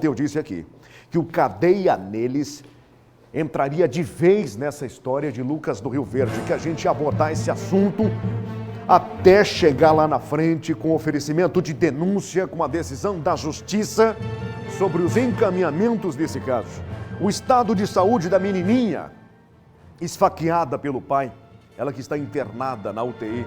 Eu disse aqui que o Cadeia Neles entraria de vez nessa história de Lucas do Rio Verde, que a gente ia abordar esse assunto até chegar lá na frente com oferecimento de denúncia, com a decisão da justiça sobre os encaminhamentos desse caso. O estado de saúde da menininha, esfaqueada pelo pai, ela que está internada na UTI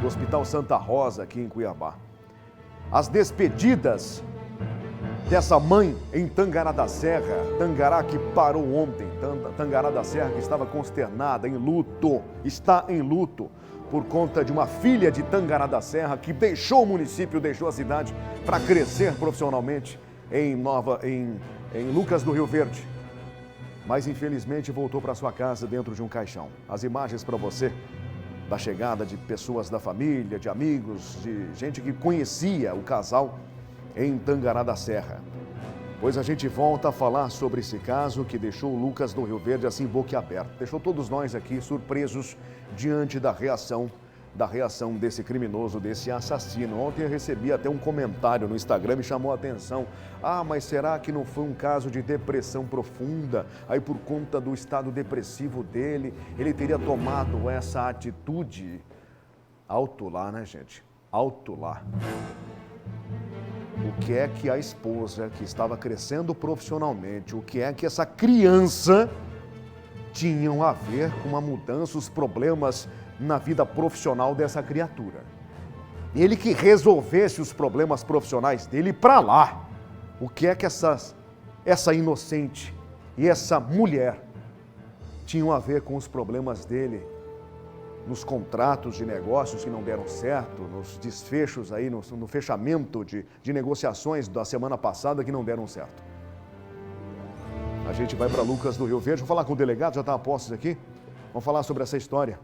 do Hospital Santa Rosa, aqui em Cuiabá. As despedidas dessa mãe em Tangará da Serra, Tangará que parou ontem, Tangará da Serra que estava consternada, em luto, está em luto por conta de uma filha de Tangará da Serra que deixou o município, deixou a cidade para crescer profissionalmente em Lucas do Rio Verde. Mas infelizmente voltou para sua casa dentro de um caixão. As imagens para você da chegada de pessoas da família, de amigos, de gente que conhecia o casal em Tangará da Serra. Pois a gente volta a falar sobre esse caso que deixou o Lucas do Rio Verde assim boquiaberto. Deixou todos nós aqui surpresos diante da reação desse criminoso, desse assassino. Ontem eu recebi até um comentário no Instagram, me chamou a atenção. Ah, mas será que não foi um caso de depressão profunda? Aí por conta do estado depressivo dele, ele teria tomado essa atitude? Alto lá, né, gente? Alto lá. O que é que a esposa, que estava crescendo profissionalmente, o que é que essa criança tinham a ver com a mudança, os problemas na vida profissional dessa criatura? Ele que resolvesse os problemas profissionais dele para lá. O que é que essa inocente e essa mulher tinham a ver com os problemas dele nos contratos de negócios que não deram certo, nos desfechos aí, no fechamento de negociações da semana passada que não deram certo? A gente vai para Lucas do Rio Verde, vou falar com o delegado, já está a postos aqui, vamos falar sobre essa história.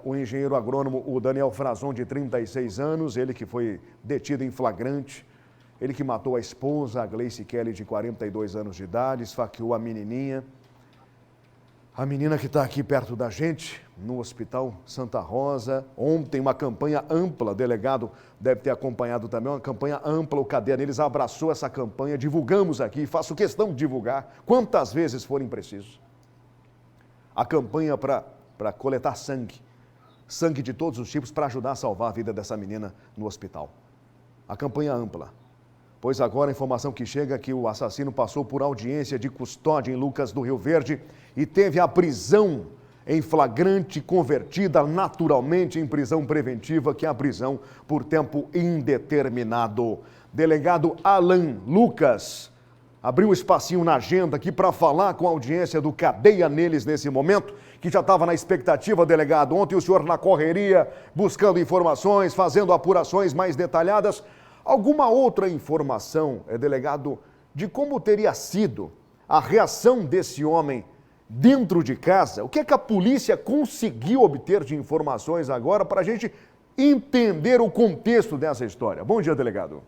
O engenheiro agrônomo, o Daniel Frazon, de 36 anos, ele que foi detido em flagrante, ele que matou a esposa, a Gleice Kelly, de 42 anos de idade, esfaqueou a menininha. A menina que está aqui perto da gente, no Hospital Santa Rosa. Ontem, uma campanha ampla, o delegado deve ter acompanhado também, uma campanha ampla, o Cadeia Neles abraçou essa campanha, divulgamos aqui, faço questão de divulgar, quantas vezes forem precisos. A campanha para coletar sangue de todos os tipos, para ajudar a salvar a vida dessa menina no hospital. A campanha ampla. Pois agora a informação que chega é que o assassino passou por audiência de custódia em Lucas do Rio Verde e teve a prisão em flagrante convertida naturalmente em prisão preventiva, que é a prisão por tempo indeterminado. Delegado Alan Lucas abriu um espacinho na agenda aqui para falar com a audiência do Cadeia Neles nesse momento, que já estava na expectativa, delegado. Ontem o senhor na correria, buscando informações, fazendo apurações mais detalhadas. Alguma outra informação, delegado, de como teria sido a reação desse homem dentro de casa? O que é que a polícia conseguiu obter de informações agora para a gente entender o contexto dessa história? Bom dia, delegado.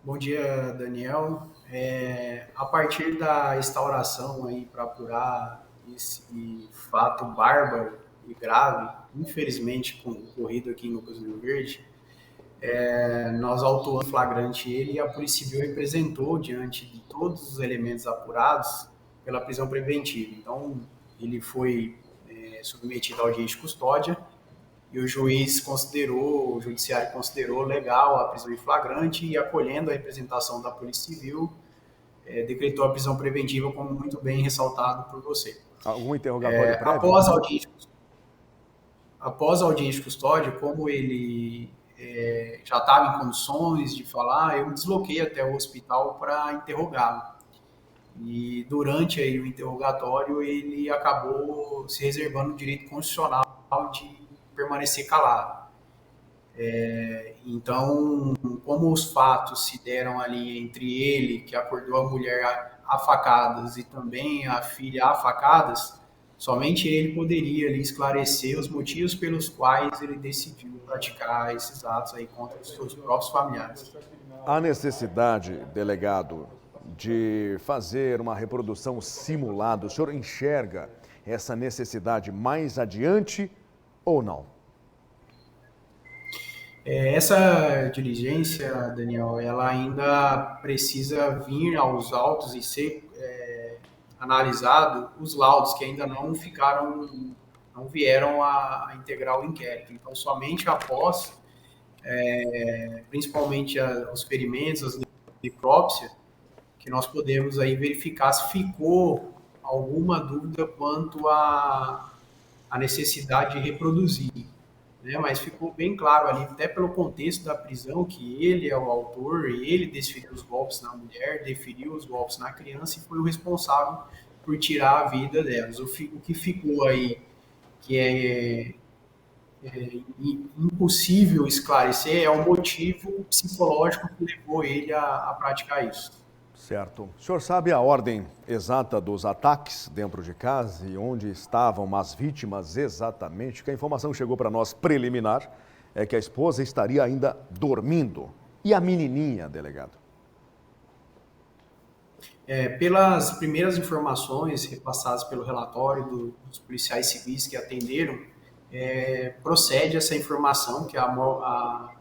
Bom dia, Daniel. A partir da instauração aí para apurar esse fato bárbaro e grave, infelizmente ocorrido aqui em Lucas do Rio Verde, nós autuamos flagrante ele e a Polícia Civil representou diante de todos os elementos apurados pela prisão preventiva. Então, ele foi submetido à audiência de custódia e o judiciário considerou legal a prisão em flagrante e, acolhendo a representação da Polícia Civil, decretou a prisão preventiva, como muito bem ressaltado por você. Algum interrogatório prévio? Após a audiência de custódia, como ele já estava em condições de falar, eu me desloquei até o hospital para interrogá-lo. E durante aí o interrogatório, ele acabou se reservando o direito constitucional de permanecer calado. Então, como os fatos se deram ali entre ele, que acordou a mulher a facadas, e também a filha a facadas, somente ele poderia ali esclarecer os motivos pelos quais ele decidiu praticar esses atos aí contra os seus próprios familiares. Há necessidade, delegado, de fazer uma reprodução simulada? O senhor enxerga essa necessidade mais adiante ou não? Essa diligência, Daniel, ela ainda precisa vir aos autos e ser analisado os laudos que ainda não ficaram, não vieram a integrar o inquérito. Então, somente após, principalmente os ferimentos, as necrópsias, que nós podemos aí verificar se ficou alguma dúvida quanto à necessidade de reproduzir, né? Mas ficou bem claro ali, até pelo contexto da prisão, que ele é o autor, ele desferiu os golpes na mulher, deferiu os golpes na criança e foi o responsável por tirar a vida delas. O que ficou aí, que impossível esclarecer, é o motivo psicológico que levou ele a praticar isso. Certo. O senhor sabe a ordem exata dos ataques dentro de casa e onde estavam as vítimas exatamente? Que a informação que chegou para nós preliminar é que a esposa estaria ainda dormindo. E a menininha, delegado? Pelas primeiras informações repassadas pelo relatório dos policiais civis que atenderam, procede essa informação que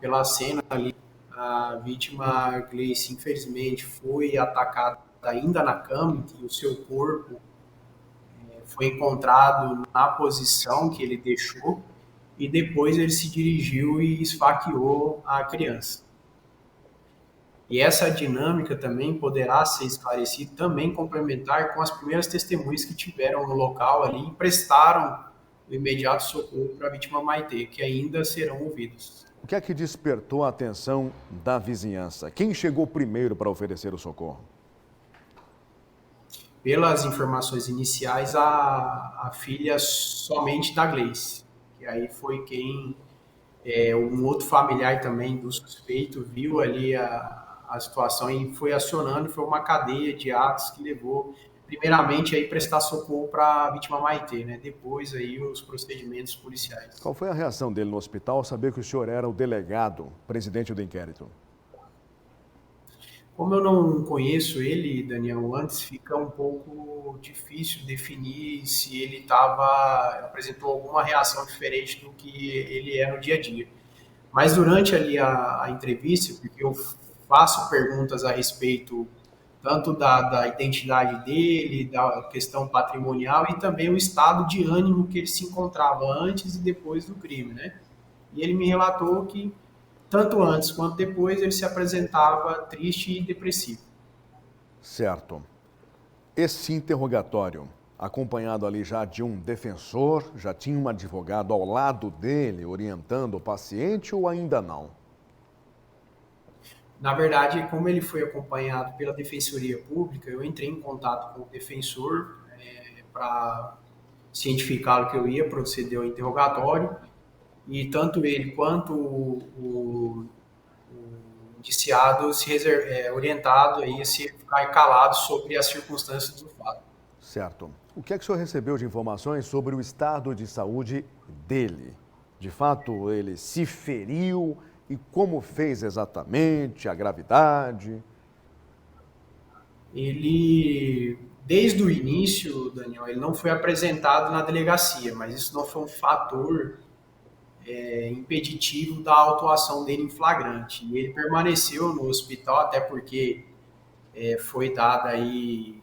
pela cena ali, a vítima Gleice, infelizmente, foi atacada ainda na cama e o seu corpo foi encontrado na posição que ele deixou e depois ele se dirigiu e esfaqueou a criança. E essa dinâmica também poderá ser esclarecida, também complementar com as primeiras testemunhas que tiveram no local ali e prestaram o imediato socorro para a vítima Maitê, que ainda serão ouvidos. O que é que despertou a atenção da vizinhança? Quem chegou primeiro para oferecer o socorro? Pelas informações iniciais, a filha somente da Gleice, que aí foi quem, um outro familiar também do suspeito, viu ali a situação e foi acionando, foi uma cadeia de atos que levou, primeiramente, aí prestar socorro para a vítima Maitê, né? Depois aí os procedimentos policiais. Qual foi a reação dele no hospital ao saber que o senhor era o delegado, presidente do inquérito? Como eu não conheço ele, Daniel, antes fica um pouco difícil definir se ele apresentou alguma reação diferente do que ele é no dia a dia. Mas durante ali a entrevista, porque eu faço perguntas a respeito tanto da identidade dele, da questão patrimonial e também o estado de ânimo que ele se encontrava antes e depois do crime, né? E ele me relatou que tanto antes quanto depois ele se apresentava triste e depressivo. Certo. Esse interrogatório, acompanhado ali já de um defensor, já tinha um advogado ao lado dele orientando o paciente ou ainda não? Na verdade, como ele foi acompanhado pela Defensoria Pública, eu entrei em contato com o defensor para cientificá-lo que eu ia proceder ao interrogatório e tanto ele quanto o indiciado orientado a se ficar calado sobre as circunstâncias do fato. Certo. O que é que o senhor recebeu de informações sobre o estado de saúde dele? De fato, ele se feriu e como fez exatamente, a gravidade? Ele, desde o início, Daniel, ele não foi apresentado na delegacia, mas isso não foi um fator impeditivo da autuação dele em flagrante. E ele permaneceu no hospital, até porque foi dada aí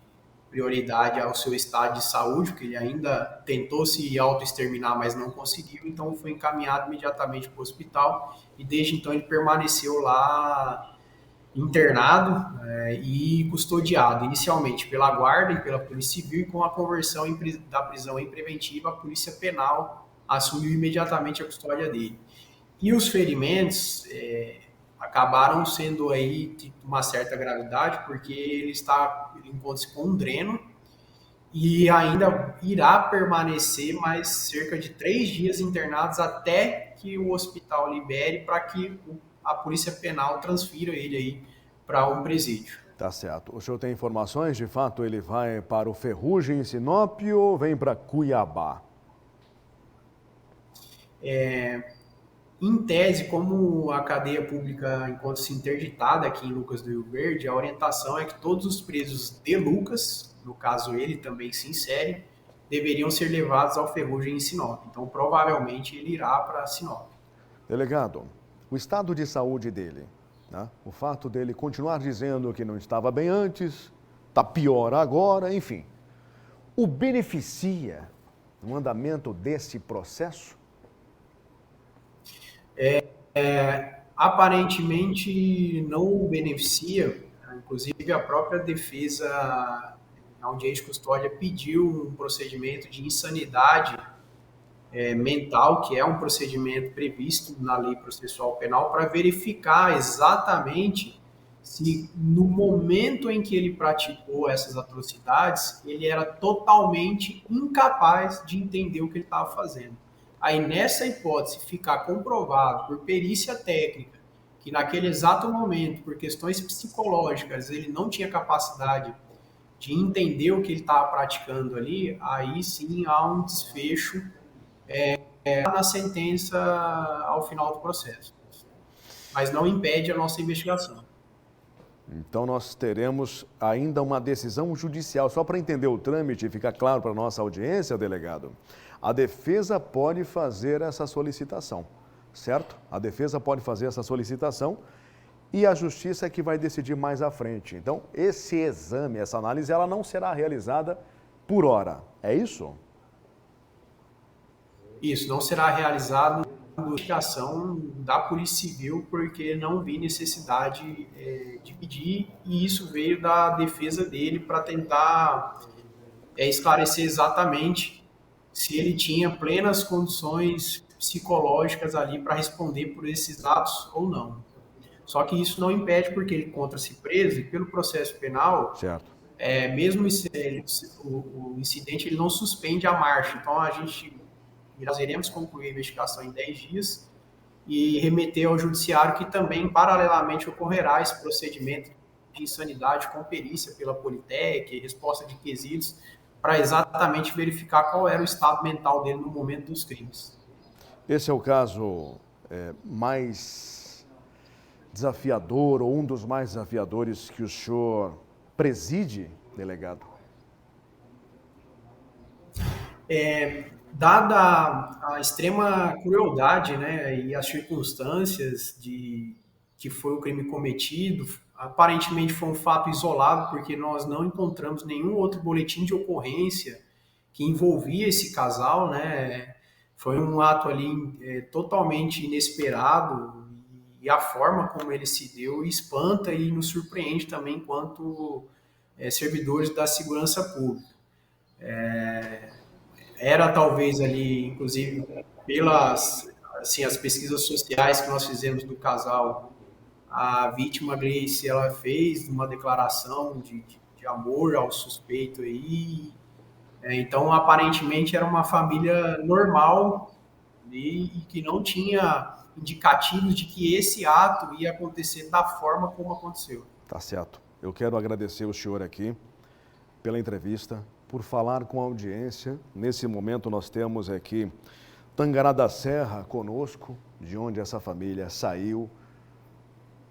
prioridade ao seu estado de saúde, porque ele ainda tentou se autoexterminar, mas não conseguiu, então foi encaminhado imediatamente para o hospital e desde então ele permaneceu lá internado e custodiado, inicialmente pela guarda e pela Polícia Civil, e com a conversão da prisão em preventiva, a Polícia Penal assumiu imediatamente a custódia dele. E os ferimentos acabaram sendo aí de uma certa gravidade, porque ele encontra-se com um dreno e ainda irá permanecer mais cerca de 3 dias internados até que o hospital libere para que a Polícia Penal transfira ele aí para um presídio. Tá certo. O senhor tem informações? De fato, ele vai para o Ferrugem, em Sinop, ou vem para Cuiabá? Em tese, como a cadeia pública encontra-se interditada aqui em Lucas do Rio Verde, a orientação é que todos os presos de Lucas, no caso ele também se insere, deveriam ser levados ao Ferrugem em Sinop. Então, provavelmente, ele irá para Sinop. Delegado, o estado de saúde dele, né? O fato dele continuar dizendo que não estava bem antes, está pior agora, enfim, o beneficia no andamento desse processo? Aparentemente não o beneficia, inclusive a própria defesa, a audiência de custódia pediu um procedimento de insanidade mental, que é um procedimento previsto na lei processual penal, para verificar exatamente se no momento em que ele praticou essas atrocidades, ele era totalmente incapaz de entender o que ele estava fazendo. Aí, nessa hipótese, ficar comprovado por perícia técnica que naquele exato momento, por questões psicológicas, ele não tinha capacidade de entender o que ele estava praticando ali, aí sim há um desfecho na sentença ao final do processo. Mas não impede a nossa investigação. Então nós teremos ainda uma decisão judicial. Só para entender o trâmite e ficar claro para a nossa audiência, delegado, a defesa pode fazer essa solicitação, certo? A defesa pode fazer essa solicitação e a justiça é que vai decidir mais à frente. Então, esse exame, essa análise, ela não será realizada por hora, é isso? Isso, não será realizado investigação da Polícia Civil, porque não vi necessidade de pedir, e isso veio da defesa dele para tentar esclarecer exatamente se ele tinha plenas condições psicológicas ali para responder por esses atos ou não. Só que isso não impede, porque ele encontra-se preso e pelo processo penal, Certo. mesmo o incidente ele não suspende a marcha. Então nós iremos concluir a investigação em 10 dias e remeter ao judiciário, que também paralelamente ocorrerá esse procedimento de insanidade com perícia pela Politec, resposta de quesitos, para exatamente verificar qual era o estado mental dele no momento dos crimes. Esse é o caso mais desafiador, ou um dos mais desafiadores que o senhor preside, delegado? Dada a extrema crueldade, né, e as circunstâncias de que foi o crime cometido, aparentemente foi um fato isolado, porque nós não encontramos nenhum outro boletim de ocorrência que envolvia esse casal, né? Foi um ato ali totalmente inesperado, e a forma como ele se deu espanta e nos surpreende também enquanto servidores da segurança pública. Era talvez ali, inclusive, pelas assim, as pesquisas sociais que nós fizemos do casal, a vítima Grace, ela fez uma declaração de amor ao suspeito aí. Então, aparentemente, era uma família normal e que não tinha indicativos de que esse ato ia acontecer da forma como aconteceu. Tá certo. Eu quero agradecer o senhor aqui pela entrevista, por falar com a audiência. Nesse momento nós temos aqui Tangará da Serra conosco, de onde essa família saiu.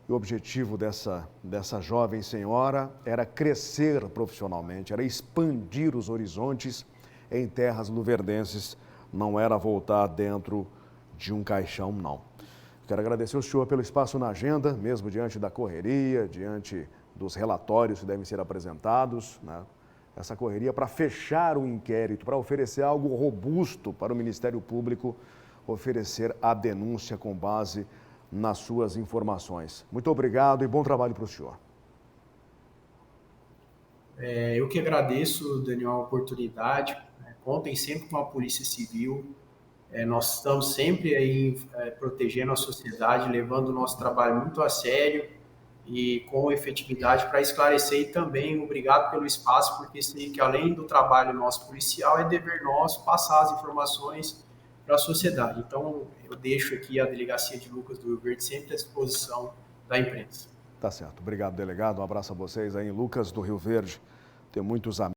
E o objetivo dessa jovem senhora era crescer profissionalmente, era expandir os horizontes em terras luverdenses, não era voltar dentro de um caixão, não. Quero agradecer ao senhor pelo espaço na agenda, mesmo diante da correria, diante dos relatórios que devem ser apresentados, né? Essa correria para fechar o inquérito, para oferecer algo robusto para o Ministério Público, oferecer a denúncia com base nas suas informações. Muito obrigado e bom trabalho para o senhor. Eu que agradeço, Daniel, a oportunidade. Contem sempre com a Polícia Civil. Nós estamos sempre aí protegendo a sociedade, levando o nosso trabalho muito a sério e com efetividade para esclarecer. E também obrigado pelo espaço, porque sei que além do trabalho nosso policial, é dever nosso passar as informações para a sociedade. Então, eu deixo aqui a Delegacia de Lucas do Rio Verde sempre à disposição da imprensa. Tá certo. Obrigado, delegado. Um abraço a vocês aí em Lucas do Rio Verde. Tem muitos amigos.